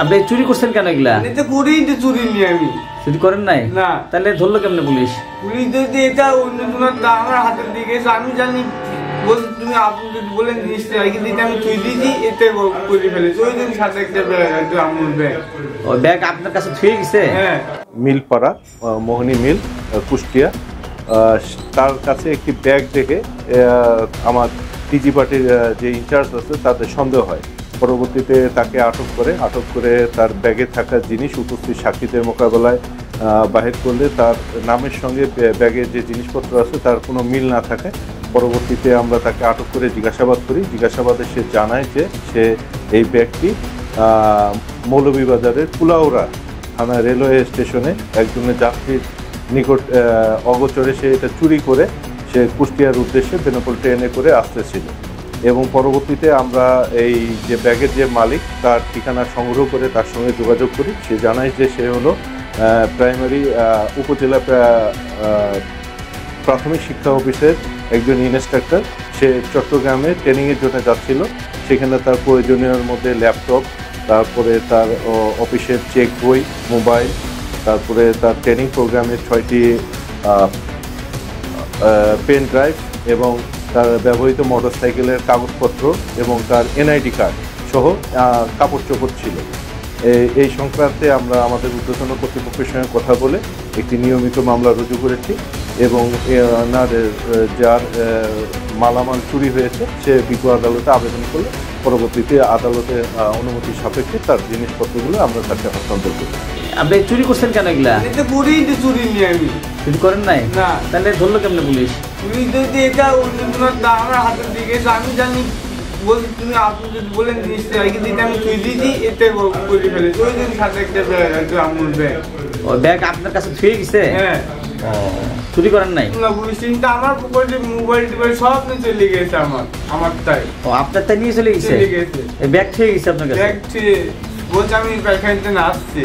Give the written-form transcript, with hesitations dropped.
আপনি চুরি করছেন কেন এগুলা? চুরি নিয়ে আমি চুরি করেন নাই না। তাহলে ধরলো কেমনে পুলিশ? পুলিশ যদি এটা অন্য আমার হাতের দিকে আমি জানি বলছি তুমি আপনি যদি বলেন জিনিসটা কিন্তু এটা আমি থুই দিয়েছি এতে করে ফেলেছি ওই জন্য সাথে একটা ব্যাগ আমুল ব্যাগ ওই ব্যাগ আপনার কাছে থুয়ে গেছে? হ্যাঁ। মিলপাড়া মোহনী মিল কুষ্টিয়া, তার কাছে একটি ব্যাগ দেখে আমার টিজি পার্টির যে ইনচার্জ আছে তাদের সন্দেহ হয়। পরবর্তীতে তাকে আটক করে তার ব্যাগে থাকা জিনিস উপস্থিত সাক্ষীদের মোকাবেলায় বাহির করলে তার নামের সঙ্গে ব্যাগের যে জিনিসপত্র আছে তার কোনো মিল না থাকে। পরবর্তীতে আমরা তাকে আটক করে জিজ্ঞাসাবাদ করি। জিজ্ঞাসাবাদে সে জানায় যে সে এই ব্যাগটি মৌলভীবাজারের কুলাউড়া থানা রেলওয়ে স্টেশনে একজনের যাত্রীর নিকট অগোচরে সে এটা চুরি করে সে কুষ্টিয়ার উদ্দেশ্যে বেনাপোল ট্রেনে করে আসতেছিল। এবং পরবর্তীতে আমরা এই যে ব্যাগের যে মালিক তার ঠিকানা সংগ্রহ করে তার সঙ্গে যোগাযোগ করি। সে জানায় যে সে হলো প্রাইমারি উপজেলা প্রাথমিক শিক্ষা অফিসের একজন ইনস্ট্রাক্টর। সে চট্টগ্রামে ট্রেনিংয়ের জন্য যাচ্ছিল। সেখানে তার প্রয়োজনীয়ের মধ্যে ল্যাপটপ, তারপরে তার অফিসের চেক বই, মোবাইল, তারপরে তার ট্রেনিং প্রোগ্রামের 6টি পেন ড্রাইভ এবং তার ব্যবহৃত মোটরসাইকেলের কাগজপত্র এবং তার এনআইডি কার্ড সহ কাপড় চোপড় ছিল। এই সংক্রান্তে আমরা আমাদের ঊর্ধ্বতন কর্তৃপক্ষের সঙ্গে কথা বলে একটি নিয়মিত মামলা রুজু করেছি এবং যার মালামাল চুরি হয়েছে সে বিজ্ঞ আদালতে আবেদন করলে পরবর্তীতে আদালতের অনুমতি সাপেক্ষে তার জিনিসপত্রগুলো আমরা তাকে হস্তান্তর করি। আপনি চুরি করছেন কেন এগুলা? চুরি নিয়ে আমি চুরি করেন নাই না। তাহলে ধরলো কেমনে পুলিশ? পুলিশ যদি এটা অন্য আমার হাতের দিকে আমি জানি বলছি তুমি আপনি যদি বলেন জিনিসটা কিন্তু এটা আমি থুই দিয়েছি এতে করে ফেলেছি ওই জন্য সাথে একটা আমুল ব্যাগ। ওই ব্যাগ আপনার কাছে থুয়ে গেছে? হ্যাঁ। চুরি করেন নাই? পুলিশ কিন্তু আমার পকেটে মোবাইল সব নিয়ে চলে গেছে আমার তাই। ও আপনার তাই নিয়ে চলে গেছে? এই ব্যাগ থুয়ে গেছে আপনার কাছে? ব্যাগ বলছে আমি পাইখানিতে না আসছি।